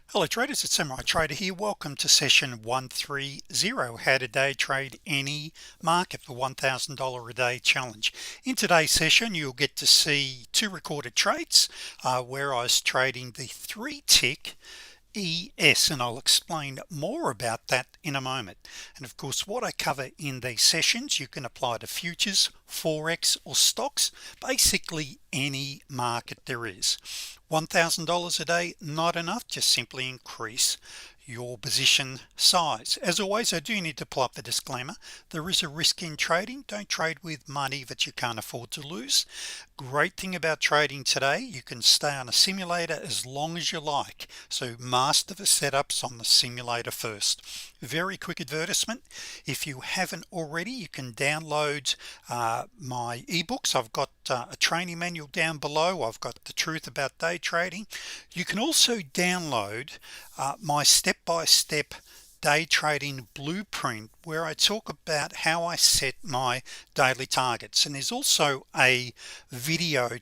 Hello traders, it's Samurai Trader here. Welcome to session 130, how to day trade any market for $1,000 a day challenge. In today's session you'll get to see two recorded trades where I was trading the 3-tick ES, and I'll explain more about that in a moment. And of course, what I cover in these sessions you can apply to futures, forex, or stocks, basically any market there is. $1,000 a day not enough, just simply increase your position size. As always, I do need to pull up the disclaimer. There is a risk in trading. Don't trade with money that you can't afford to lose. Great thing about trading today, you can stay on a simulator as long as you like, so master the setups on the simulator first. Very quick advertisement: if you haven't already, you can download my ebooks. I've got a training manual down below. I've got the truth about day trading. You can also download my step-by-step day trading blueprint, where I talk about how I set my daily targets, and there's also a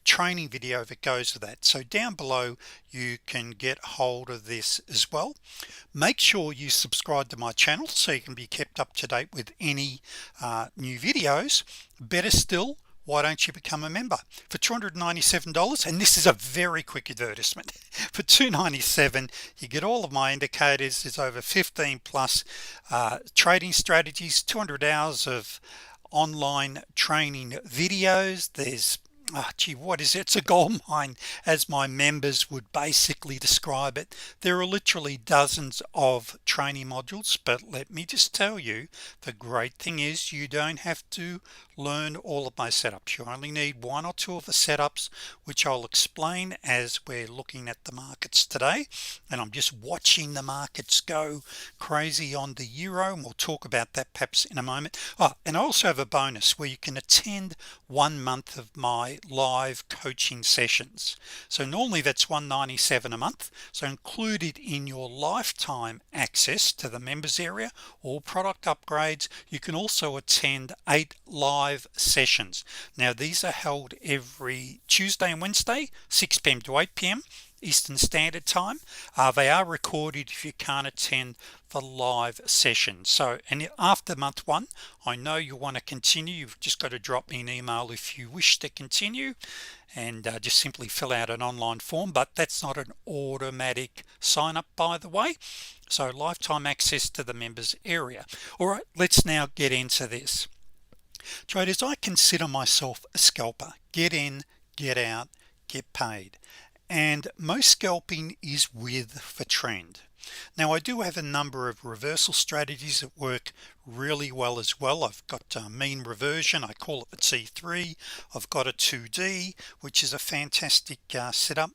training video that goes with that. So down below you can get hold of this as well. Make sure you subscribe to my channel so you can be kept up to date with any new videos. Better still, why don't you become a member for $297? And this is a very quick advertisement. For $297 you get all of my indicators. There's over 15 plus trading strategies, 200 hours of online training videos. There's what is it? It's a gold mine, as my members would basically describe it. There are literally dozens of training modules, but let me just tell you, the great thing is you don't have to learn all of my setups. You only need one or two of the setups, which I'll explain as we're looking at the markets today. And I'm just watching the markets go crazy on the euro, and we'll talk about that perhaps in a moment. And I also have a bonus where you can attend 1 month of my live coaching sessions. So normally that's $197 a month, so included in your lifetime access to the members area or product upgrades, you can also attend 8 live sessions. Now these are held every Tuesday and Wednesday, 6 p.m. to 8 p.m. Eastern Standard Time. They are recorded if you can't attend the live session. So, and after month 1, I know you want to continue. You've just got to drop me an email if you wish to continue, and just simply fill out an online form, but that's not an automatic sign up, by the way. So lifetime access to the members area. All right, let's now get into this. Traders, I consider myself a scalper. Get in, get out, get paid. And most scalping is with the trend. Now I do have a number of reversal strategies that work really well as well. I've got mean reversion, I call it the T3. I've got a 2D, which is a fantastic setup,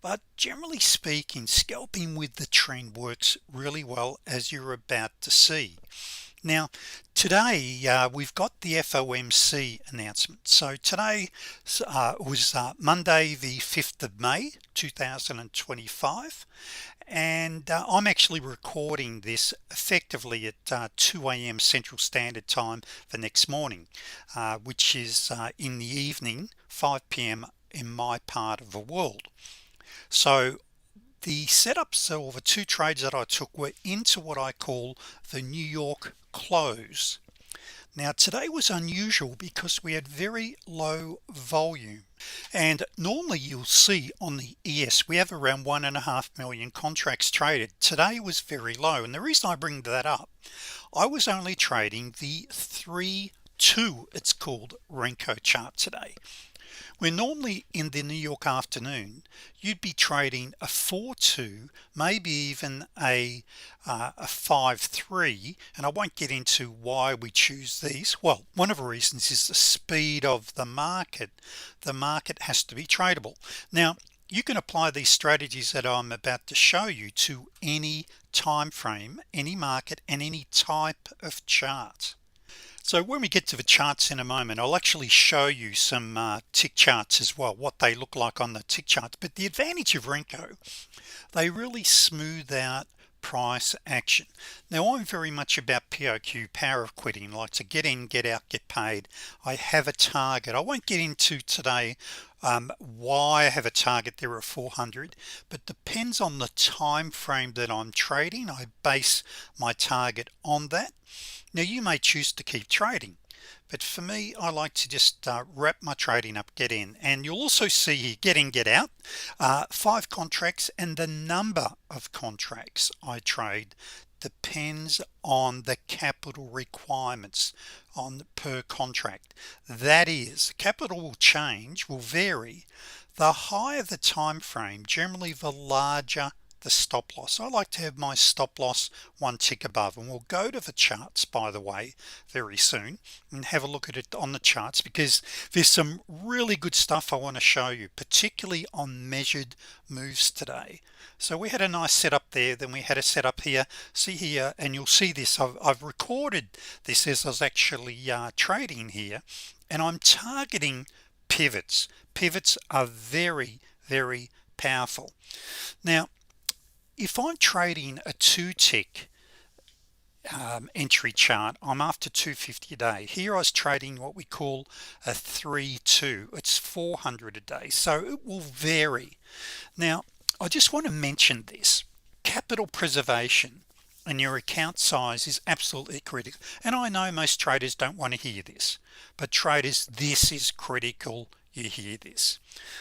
but generally speaking, scalping with the trend works really well, as you're about to see. Now today we've got the FOMC announcement. So today was Monday the 5th of May 2025, and I'm actually recording this effectively at 2 a.m. Central Standard Time the next morning, which is in the evening, 5 p.m. in my part of the world. So the setups, or the two trades that I took, were into what I call the New York close. Now today was unusual because we had very low volume, and normally you'll see on the ES we have around 1.5 million contracts traded. Today was very low, and the reason I bring that up, I was only trading the 3-2, it's called, Renko chart today. Where normally in the New York afternoon you'd be trading a 4-2, maybe even a 5-3, and I won't get into why we choose these. Well, one of the reasons is the speed of the market. The market has to be tradable. Now you can apply these strategies that I'm about to show you to any time frame, any market, and any type of chart. So when we get to the charts in a moment, I'll actually show you some tick charts as well, what they look like on the tick charts. But the advantage of Renko, they really smooth out price action. Now I'm very much about POQ, power of quitting, like to get in, get out, get paid. I have a target. I won't get into today Why I have a target there of 400, but depends on the time frame that I'm trading. I base my target on that. Now you may choose to keep trading, but for me, I like to just wrap my trading up, get in. And you'll also see here get in, get out, 5 contracts, and the number of contracts I trade depends on the capital requirements on per contract. That is, capital will change, will vary. The higher the time frame, generally the larger the stop loss. I like to have my stop loss one tick above, and we'll go to the charts, by the way, very soon and have a look at it on the charts, because there's some really good stuff I want to show you, particularly on measured moves today. So we had a nice setup there, then we had a setup here, see here, and you'll see this. I've recorded this as I was actually trading here, and I'm targeting pivots. Pivots are very, very powerful. Now if I'm trading a 2-tick entry chart, I'm after 250 a day. Here I was trading what we call a 3-2. It's 400 a day, so it will vary. Now I just want to mention this: capital preservation and your account size is absolutely critical. And I know most traders don't want to hear this, but traders, this is critical. You hear this.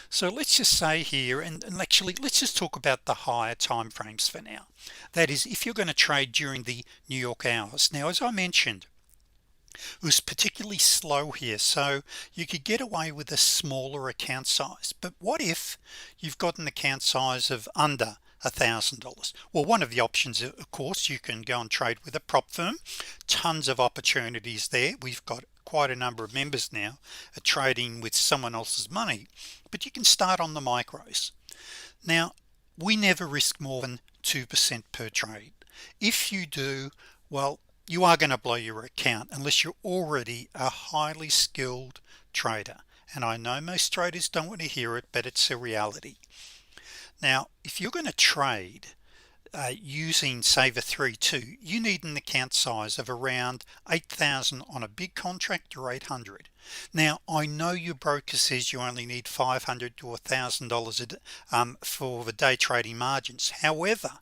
So let's just say here, and actually let's just talk about the higher time frames for now. That is, if you're going to trade during the New York hours. Now as I mentioned, it was particularly slow here, so you could get away with a smaller account size. But what if you've got an account size of under $1,000? Well, one of the options, of course, you can go and trade with a prop firm. Tons of opportunities there. We've got quite a number of members now are trading with someone else's money, but you can start on the micros. Now we never risk more than 2% per trade. If you do, well, you are going to blow your account unless you're already a highly skilled trader. And I know most traders don't want to hear it, but it's a reality. Now if you're going to trade using say the 3-2, you need an account size of around 8,000 on a big contract, or 800. Now I know your broker says you only need $500 to $1,000 for the day trading margins. However,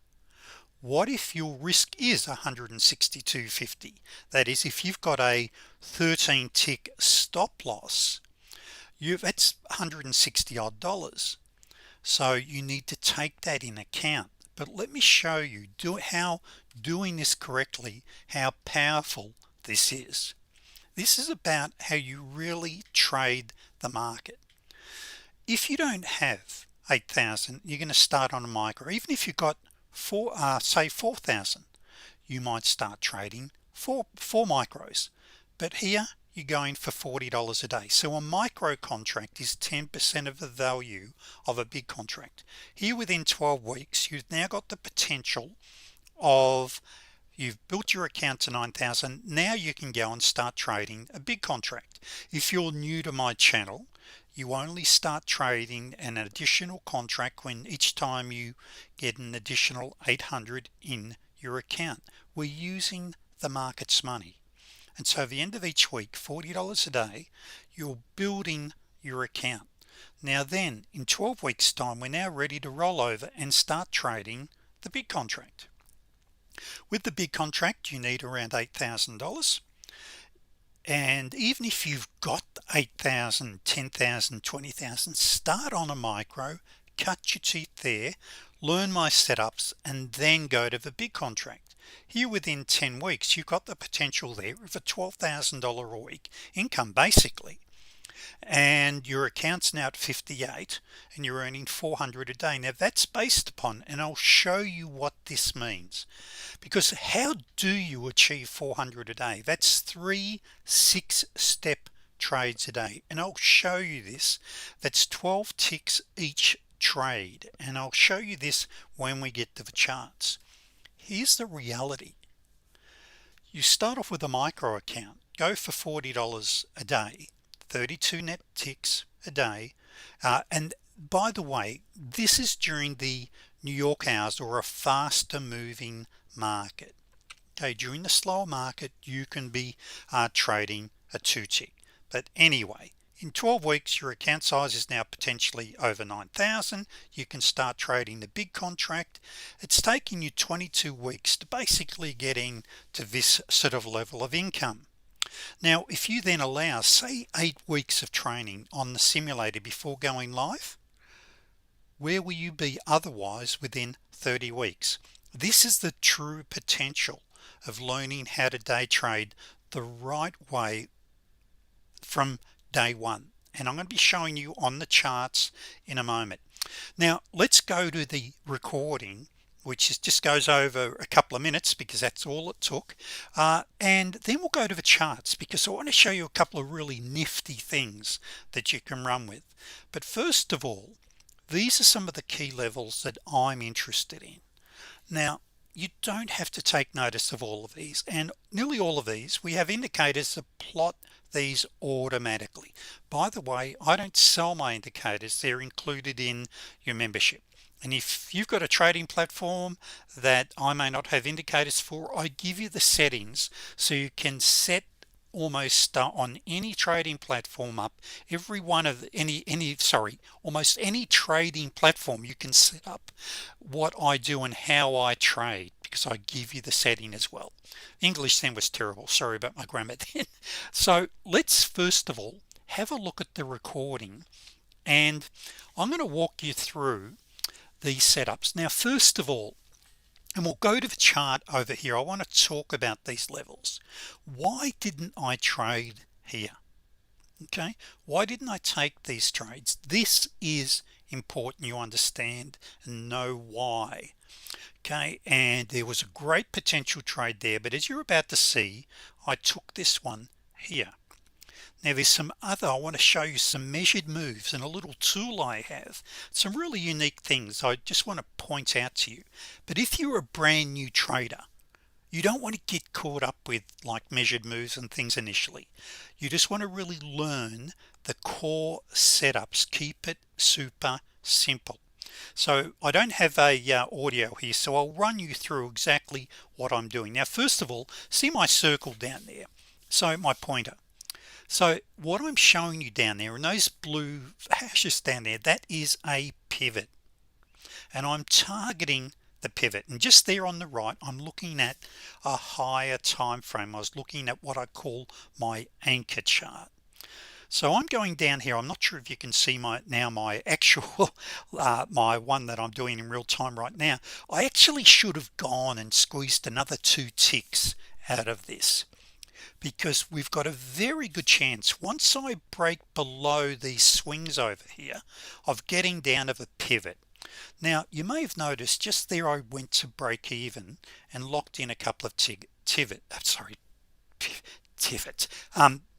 what if your risk is 162.50? That is, if you've got a 13-tick stop loss, that's $160 odd. So you need to take that in account. But let me show you how doing this correctly, how powerful this is. This is about how you really trade the market. If you don't have 8,000, you're going to start on a micro. Even if you've got say 4,000, you might start trading four micros. But here you're going for $40 a day. So a micro contract is 10% of the value of a big contract. Here within 12 weeks, you've now got the potential of, you've built your account to 9,000. Now you can go and start trading a big contract. If you're new to my channel, you only start trading an additional contract when each time you get an additional 800 in your account. We're using the market's money. And so at the end of each week, $40 a day, you're building your account. Now then, in 12 weeks time, we're now ready to roll over and start trading the big contract. With the big contract, you need around $8,000. And even if you've got 8,000, 10,000, 20,000, start on a micro, cut your teeth there, learn my setups, and then go to the big contract. Here within 10 weeks, you've got the potential there of a $12,000 a week income basically, and your account's now at 58 and you're earning 400 a day. Now that's based upon, and I'll show you what this means, because how do you achieve 400 a day? That's 3 6-step trades a day, and I'll show you this. That's 12 ticks each trade, and I'll show you this when we get to the charts. Here's the reality. You start off with a micro account, go for $40 a day, 32 net ticks a day, and by the way, this is during the New York hours, or a faster moving market. Okay, during the slower market you can be trading a 2-tick, but anyway, In 12 weeks your account size is now potentially over 9,000. You can start trading the big contract. It's taking you 22 weeks to basically get in to this sort of level of income. Now if you then allow say 8 weeks of training on the simulator before going live, where will you be otherwise within 30 weeks? This is the true potential of learning how to day trade the right way from day one, and I'm going to be showing you on the charts in a moment. Now let's go to the recording, which just goes over a couple of minutes because that's all it took, and then we'll go to the charts because I want to show you a couple of really nifty things that you can run with. But first of all, these are some of the key levels that I'm interested in. Now you don't have to take notice of all of these, and nearly all of these we have indicators that plot these automatically. By the way, I don't sell my indicators, they're included in your membership. And if you've got a trading platform that I may not have indicators for, I give you the settings so you can set almost on any trading platform up every one of almost any trading platform you can set up what I do and how I trade, because I give you the setting as well. English then was terrible, sorry about my grammar then. So let's first of all have a look at the recording, and I'm going to walk you through these setups. Now first of all, and we'll go to the chart over here, I want to talk about these levels. Why didn't I trade here? Okay, why didn't I take these trades? This is important you understand and know why. Okay, and there was a great potential trade there, but as you're about to see, I took this one here. Now there's some other, I want to show you some measured moves and a little tool I have, some really unique things I just want to point out to you. But if you're a brand new trader, you don't want to get caught up with like measured moves and things initially. You just want to really learn the core setups. Keep it super simple. So I don't have a audio here, so I'll run you through exactly what I'm doing. Now first of all, see my circle down there, so my pointer. So what I'm showing you down there and those blue hashes down there, that is a pivot, and I'm targeting the pivot. And just there on the right, I'm looking at a higher time frame. I was looking at what I call my anchor chart. So I'm going down here. I'm not sure if you can see my actual my one that I'm doing in real time right now. I actually should have gone and squeezed another 2 ticks out of this, because we've got a very good chance once I break below these swings over here of getting down to the pivot. Now you may have noticed just there I went to break even and locked in a couple of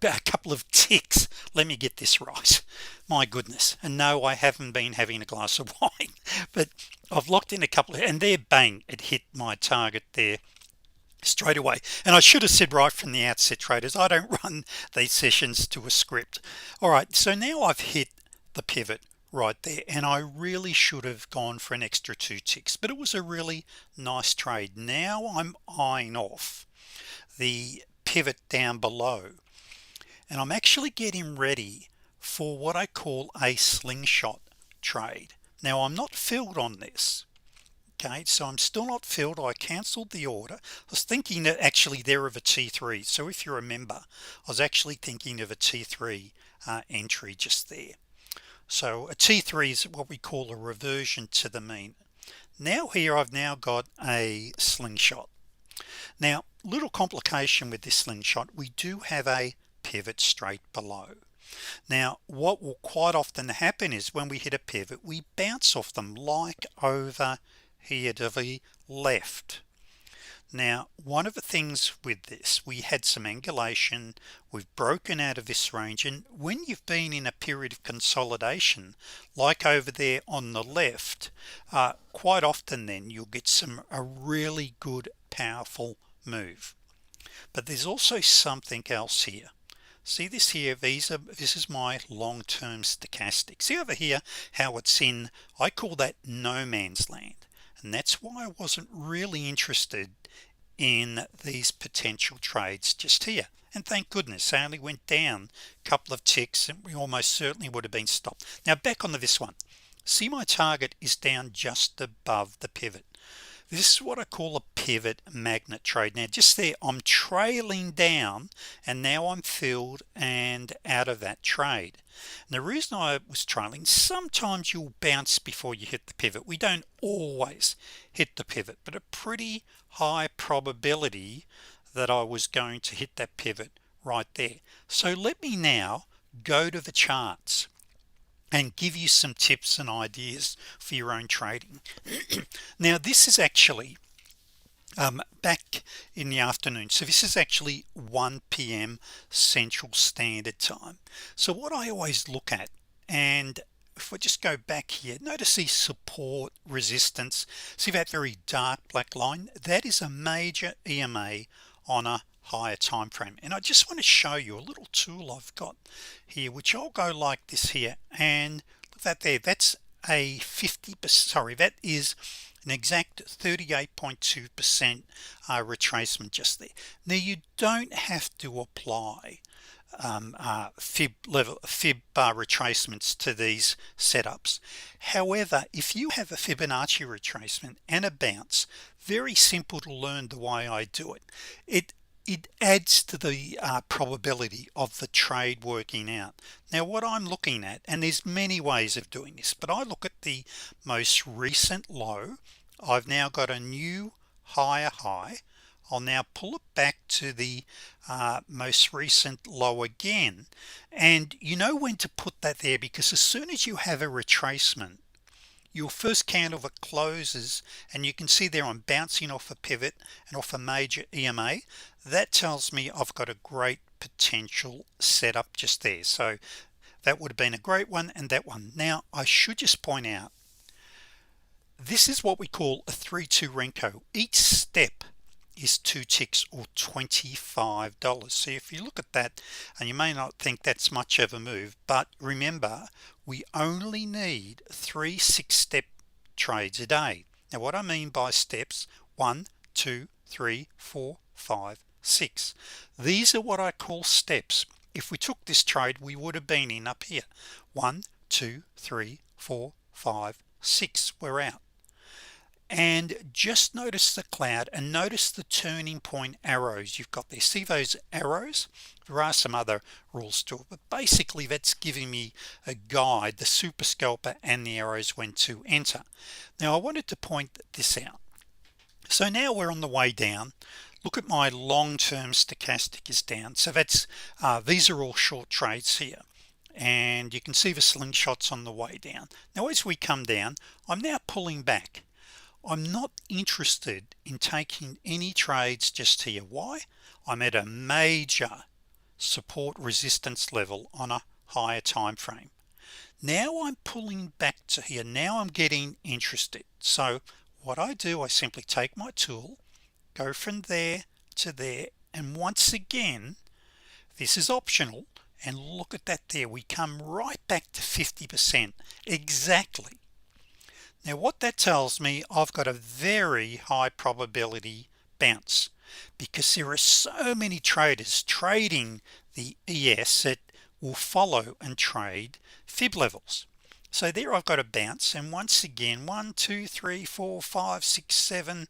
a couple of ticks. Let me get this right, my goodness. And no, I haven't been having a glass of wine, but I've locked in a couple of, and there, bang, it hit my target there straight away. And I should have said right from the outset, traders, I don't run these sessions to a script. All right, so now I've hit the pivot right there, and I really should have gone for an extra 2 ticks, but it was a really nice trade. Now I'm eyeing off the pivot down below, and I'm actually getting ready for what I call a slingshot trade. Now I'm not filled on this. Okay, so I'm still not filled. I canceled the order. I was thinking that actually there of a T3. So if you remember, I was actually thinking of a T3 entry just there. So a T3 is what we call a reversion to the mean. Now here I've now got a slingshot. Now little complication with this slingshot, we do have a pivot straight below. Now what will quite often happen is when we hit a pivot, we bounce off them like over here to the left. Now one of the things with this, we had some angulation, we've broken out of this range, and when you've been in a period of consolidation like over there on the left, quite often then you'll get a really good powerful move. But there's also something else here. See this here, this is my long-term stochastic. See over here how it's in, I call that no man's land, and that's why I wasn't really interested in these potential trades just here. and thank goodness I only went down a couple of ticks and we almost certainly would have been stopped. Now back onto this one, see my target is down just above the pivot. This is what I call a pivot magnet trade. Now just there I'm trailing down and now I'm filled and out of that trade. And the reason I was trailing, sometimes you'll bounce before you hit the pivot. We don't always hit the pivot, but a pretty high probability that I was going to hit that pivot right there. So let me now go to the charts and give you some tips and ideas for your own trading. Now this is actually back in the afternoon, so this is actually 1 p.m. Central Standard Time. So what I always look at, and if we just go back here, notice the support resistance, see that very dark black line, that is a major EMA on a higher time frame. And I just want to show you a little tool I've got here, which I'll go like this here, and look at that there, that's a 50%, sorry, that is an exact 38.2% retracement just there. Now you don't have to apply fib retracements to these setups. However, if you have a Fibonacci retracement and a bounce, very simple to learn the way I do it, it adds to the probability of the trade working out. Now what I'm looking at, and there's many ways of doing this, but I look at the most recent low. I've now got a new higher high. I'll now pull it back to the most recent low again, and you know when to put that there, because as soon as you have a retracement, your first candle that closes, and you can see there I'm bouncing off a pivot and off a major EMA, that tells me I've got a great potential setup just there. So that would have been a great one, and that one. Now I should just point out, this is what we call a 3-2 Renko. Each step is 2 ticks or $25. So if you look at that, and you may not think that's much of a move, but remember we only need 3 6-step trades a day. Now what I mean by steps, 1 2 3 4 5 6, these are what I call steps. If we took this trade, we would have been in up here, 1 2 3 4 5 6, we're out. And just notice the cloud and notice the turning point arrows you've got there. See those arrows? There are some other rules to it, but basically that's giving me a guide, the super scalper and the arrows when to enter. Now I wanted to point this out. So now we're on the way down. Look at my long-term stochastic is down. So that's these are all short trades here, and you can see the slingshots on the way down. Now as we come down, I'm now pulling back. I'm not interested in taking any trades just here. Why? I'm at a major support resistance level on a higher time frame. Now I'm pulling back to here. Now I'm getting interested. So what I do, I simply take my tool, go from there to there, and once again this is optional, and look at that there, we come right back to 50% exactly. Now what that tells me, I've got a very high probability bounce, because there are so many traders trading the ES that will follow and trade fib levels. So there I've got a bounce, and once again 1 2 3 4 5 6 7,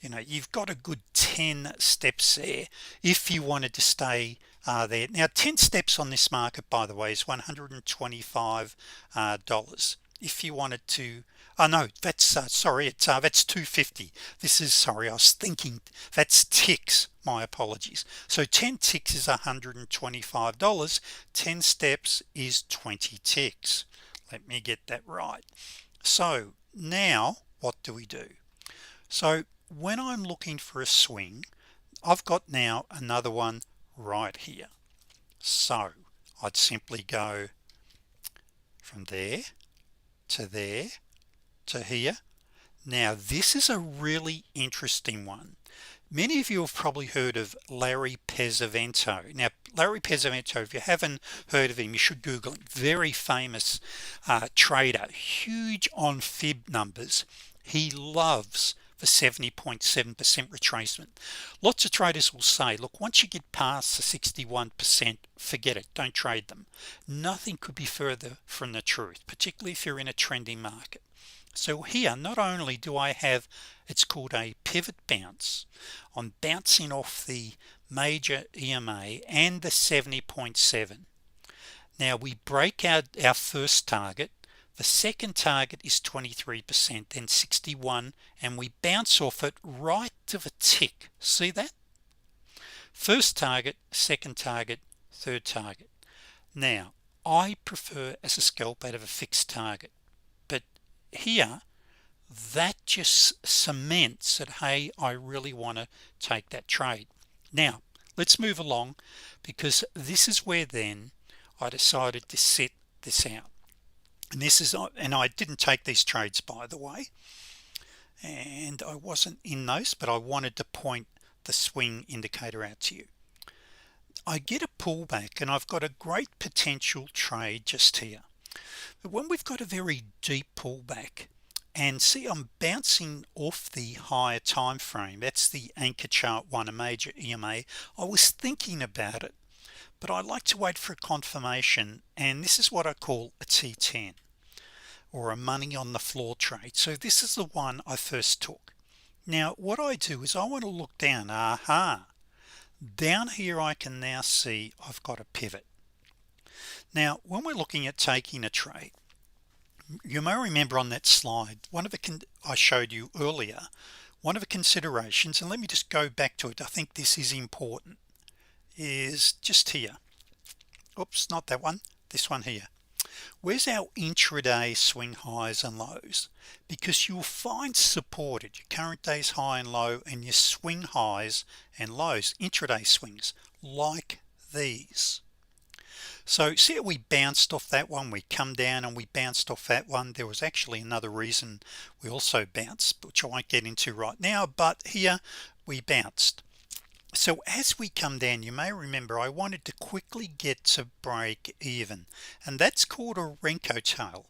you know, you've got a good 10 steps there if you wanted to stay there. Now 10 steps on this market, by the way, is $125. If you wanted to, oh no, that's sorry, it's that's 250. This is, sorry, I was thinking that's ticks, my apologies. So 10 ticks is $125. 10 steps is 20 ticks. Let me get that right. So now what do we do? So when I'm looking for a swing, I've got now another one right here. So I'd simply go from there to there to here. Now this is a really interesting one. Many of you have probably heard of Larry Pesavento. Now Larry Pesavento, if you haven't heard of him, you should Google him. Very famous trader, huge on fib numbers. He loves the 70.7% retracement. Lots of traders will say, look, once you get past the 61%, forget it, don't trade them. Nothing could be further from the truth, particularly if you're in a trending market. So here, not only do I have, it's called a pivot bounce, I'm bouncing off the major EMA and the 70.7. now we break out our first target. The second target is 23%, then 61, and we bounce off it right to the tick. See that? First target, second target, third target. Now I prefer as a scalp out of a fixed target, but here that just cements that, hey, I really want to take that trade. Now let's move along, because this is where then I decided to set this out. And this is, and I didn't take these trades, by the way, and I wasn't in those, but I wanted to point the swing indicator out to you. I get a pullback and I've got a great potential trade just here, but when we've got a very deep pullback, and see I'm bouncing off the higher time frame, that's the anchor chart 1, a major EMA, I was thinking about it, but I like to wait for a confirmation, and this is what I call a T10 or a money on the floor trade. So this is the one I first took. Now what I do is I want to look down. Down here I can now see I've got a pivot. Now when we're looking at taking a trade, you may remember on that slide, one of the I showed you earlier, one of the considerations, and let me just go back to it, I think this is important, is just here. Oops, not that one, this one here. Where's our intraday swing highs and lows? Because you'll find support at your current day's high and low and your swing highs and lows, intraday swings like these. So see how we bounced off that one, we come down and we bounced off that one. There was actually another reason we also bounced, which I won't get into right now, but here we bounced. So as we come down, you may remember I wanted to quickly get to break even, and that's called a Renko tail.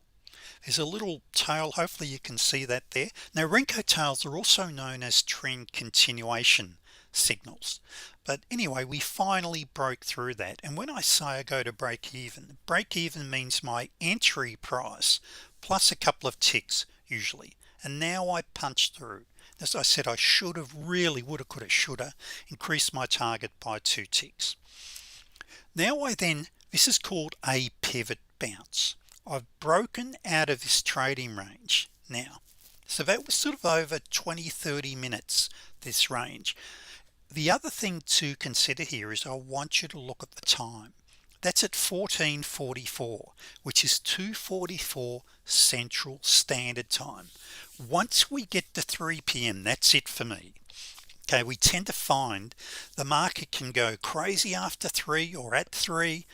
There's a little tail, hopefully you can see that there. Now Renko tails are also known as trend continuation signals, but anyway, we finally broke through that. And when I say I go to break even means my entry price plus a couple of ticks usually, and now I punch through. As I said, I should have really woulda coulda shoulda increased my target by 2 ticks. Now this is called a pivot bounce. I've broken out of this trading range now, so that was sort of over 20-30 minutes, this range. The other thing to consider here is I want you to look at the time. That's at 14:44, which is 2:44 Central Standard Time. Once we get to 3 p.m. that's it for me. Okay, we tend to find the market can go crazy after 3 or at 3.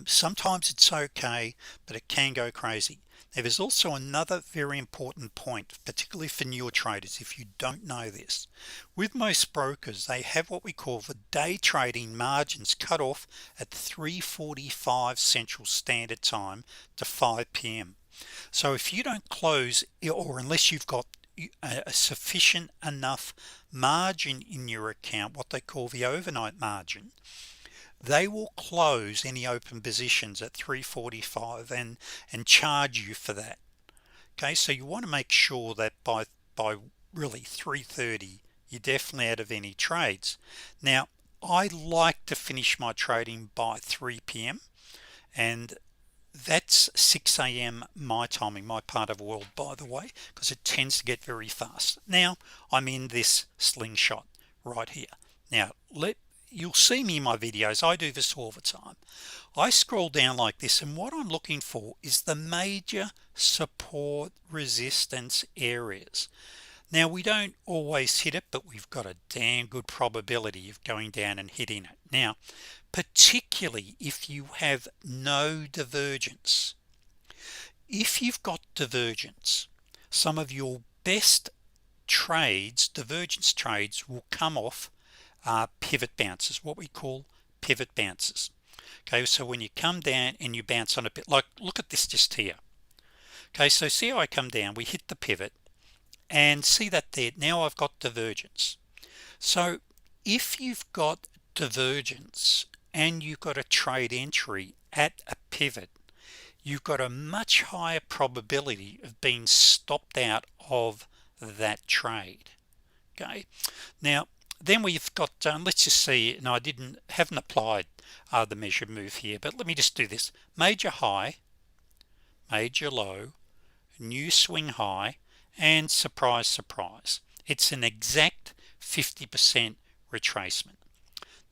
Sometimes it's okay, but it can go crazy. Now there's also another very important point, particularly for newer traders, if you don't know this. With most brokers, they have what we call the day trading margins cut off at 3:45 Central Standard Time to 5 p.m. So if you don't close, or unless you've got a sufficient enough margin in your account, what they call the overnight margin, they will close any open positions at 3:45 and charge you for that. Okay, so you want to make sure that by really 3:30 you're definitely out of any trades. Now I like to finish my trading by 3 p.m. and that's 6 a.m. my timing, my part of the world, by the way, because it tends to get very fast. Now I'm in this slingshot right here. Now you'll see me in my videos, I do this all the time. I scroll down like this, and what I'm looking for is the major support resistance areas. Now we don't always hit it, but we've got a damn good probability of going down and hitting it. Now particularly if you have no divergence. If you've got divergence, some of your best trades, divergence trades, will come off pivot bounces, what we call pivot bounces. Okay, so when you come down and you bounce on a bit, like look at this just here. Okay, so see how I come down, we hit the pivot, and see that there. Now I've got divergence. So if you've got divergence and you've got a trade entry at a pivot, you've got a much higher probability of being stopped out of that trade. Okay, now then we've got let's just see. No, I haven't applied the measure move here, but let me just do this: major high, major low, new swing high, and surprise surprise. It's an exact 50% retracement.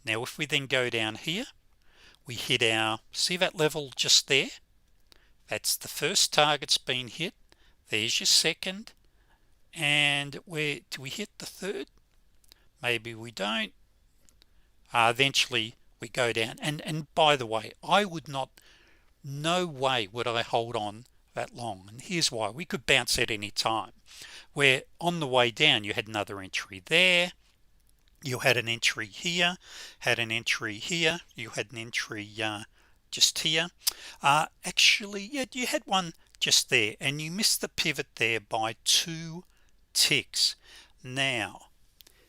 Now if we then go down here, we hit our, see that level just there? That's the first target's been hit. There's your second, and where do we hit the third? Maybe we don't. Eventually we go down, and by the way, I would not, no way would I hold on that long, and here's why. We could bounce at any time, where on the way down you had another entry there, you had an entry here, had an entry here, you had an entry just here. Actually, yeah, you had one just there, and you missed the pivot there by 2 ticks. Now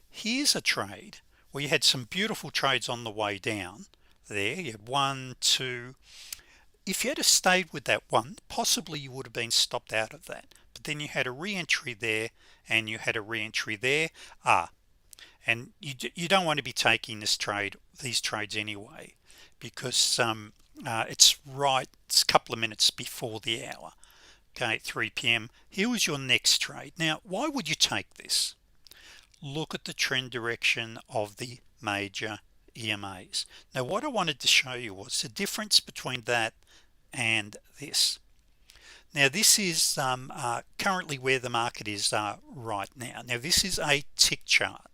here's a trade where you had some beautiful trades on the way down there. You had 1, 2. If you had stayed with that one, possibly you would have been stopped out of that, but then you had a re-entry there and you had a re-entry there. And you don't want to be taking these trades anyway, because it's a couple of minutes before the hour. Okay, 3 p.m. Here was your next trade. Now why would you take this? Look at the trend direction of the major EMAs. Now what I wanted to show you was the difference between that and this. Now this is currently where the market is right now. Now this is a tick chart,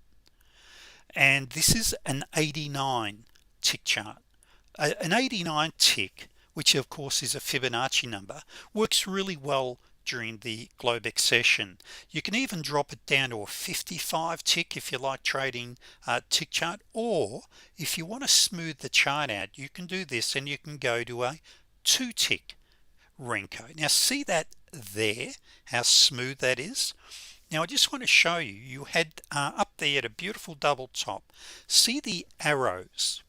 and this is an 89 tick chart. An 89 tick, which of course is a Fibonacci number, works really well during the Globex session. You can even drop it down to a 55 tick if you like trading tick chart, or if you want to smooth the chart out, you can do this and you can go to a 2 tick Renko. Now see that there, how smooth that is. Now I just want to show you, you had up there at a beautiful double top, see the arrows.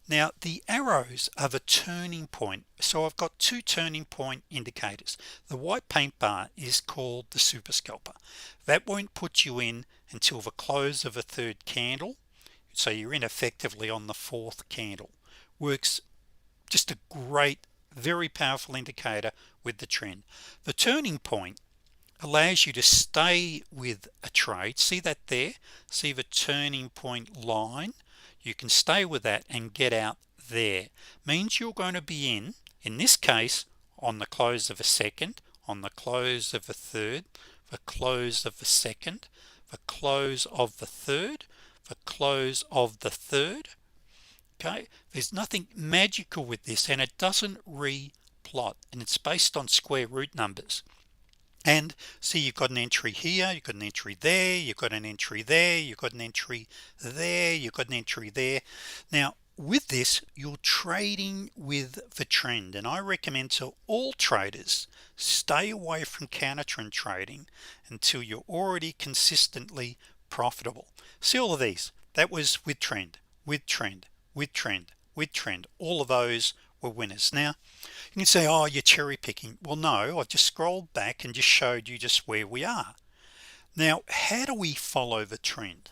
Now the arrows are the turning point. So I've got 2 turning point indicators. The white paint bar is called the super scalper. That won't put you in until the close of a 3rd candle, so you're in effectively on the 4th candle. Works just a great, very powerful indicator with the trend. The turning point allows you to stay with a trade. See that there? See the turning point line? You can stay with that and get out there. Means you're going to be in this case, on the close of a 2nd, on the close of a 3rd, the close of the 2nd, the close of the 3rd, the close of the 3rd. Okay, there's nothing magical with this, and it doesn't replot, and it's based on square root numbers. And see, you've got an entry here, you've got an entry there, you've got an entry there, you've got an entry there, you've got an entry there. Now with this, you're trading with the trend, and I recommend to all traders, stay away from counter trend trading until you're already consistently profitable. See all of these, that was with trend, with trend, with trend, with trend. All of those were winners. Now you can say, oh, you're cherry picking. Well, no, I've just scrolled back and just showed you just where we are. Now how do we follow the trend?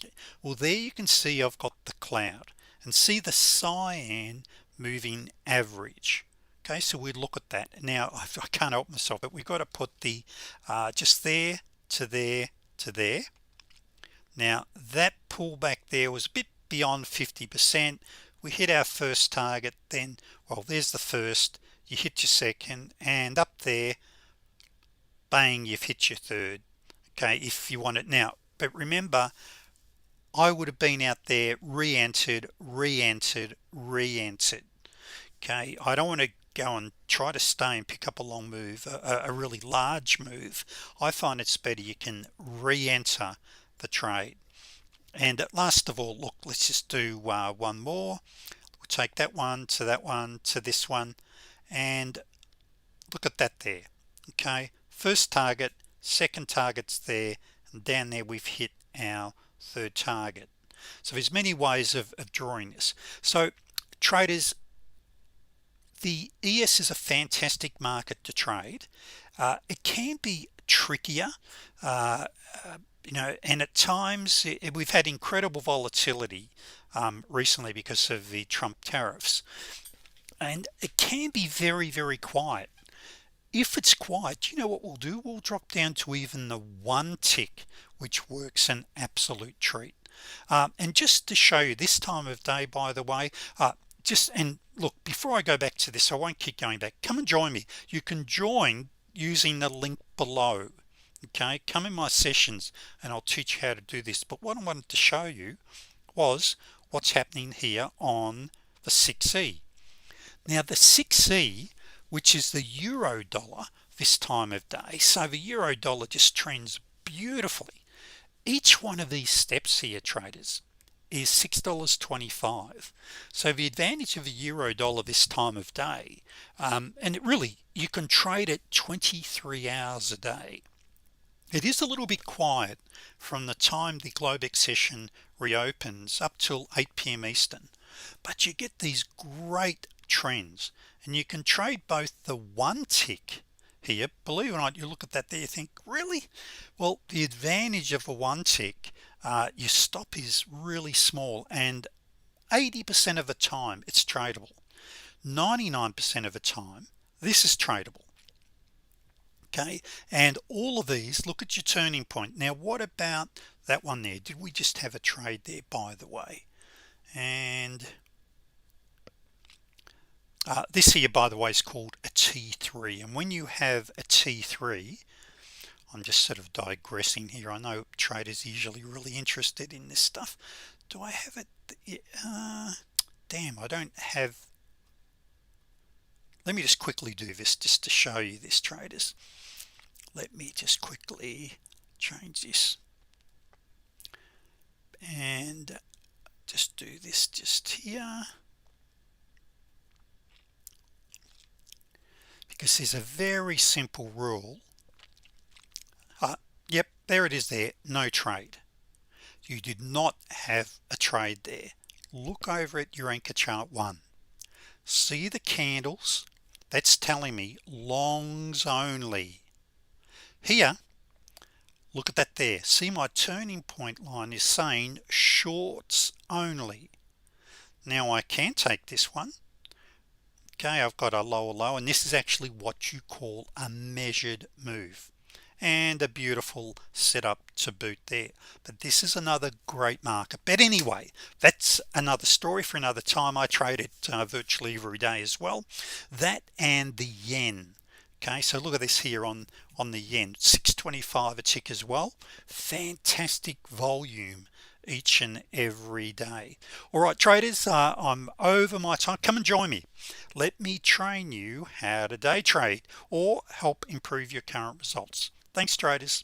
Okay. Well, there you can see I've got the cloud, and see the cyan moving average. Okay, so we look at that. Now I can't help myself, but we've got to put the just there to there to there. Now that pullback there was a bit beyond 50%. We hit our first target, then well, there's the first, you hit your second, and up there, bang, you've hit your third. Okay, if you want it now, but remember, I would have been out there, re-entered. Okay, I don't want to go and try to stay and pick up a long move, a really large move. I find it's better you can re-enter the trade. And last of all, look, let's just do one more. We'll take that one to this one, and look at that there. Okay, first target, second target's there, and down there we've hit our third target. So there's many ways of drawing this. So traders, the ES is a fantastic market to trade. It can be trickier, and at times we've had incredible volatility recently because of the Trump tariffs, and it can be very, very quiet. If it's quiet, you know what we'll do? We'll drop down to even the one tick, which works an absolute treat. And just to show you this time of day, by the way, and look, before I go back to this, I won't keep going back. Come and join me. You can join using the link below. Okay, come in my sessions and I'll teach you how to do this. But what I wanted to show you was what's happening here on the 6E. Now the 6E, which is the euro dollar this time of day, so the euro dollar just trends beautifully. Each one of these steps here, traders, is $6.25. So the advantage of the euro dollar this time of day, and it really, you can trade it 23 hours a day. It is a little bit quiet from the time the Globex session reopens up till 8 p.m. Eastern, but you get these great trends, and you can trade both the one tick here. Believe it or not, you look at that there, you think, really? Well, the advantage of a one tick, your stop is really small, and 80% of the time it's tradable. 99% of the time this is tradable. Okay, and all of these, look at your turning point. Now what about that one there? Did we just have a trade there, by the way? And this here, by the way, is called a T3, and when you have a T3, I'm just sort of digressing here. I know traders are usually really interested in this stuff. Do I have it? Damn, I don't have. Let me just quickly do this just to show you this, traders. Let me just quickly change this and just do this just here, because there's a very simple rule. Yep, there it is there, no trade. You did not have a trade there. Look over at your anchor chart 1. See the candles? That's telling me longs only. Here, look at that there. See, my turning point line is saying shorts only. Now I can take this one. Okay, I've got a lower low, and this is actually what you call a measured move, and a beautiful setup to boot there. But this is another great market. But anyway, that's another story for another time. I trade it virtually every day as well. That and the yen. Okay, so look at this here on the yen, 625 a tick as well. Fantastic volume each and every day. All right, traders, I'm over my time. Come and join me. Let me train you how to day trade or help improve your current results. Thanks, traders.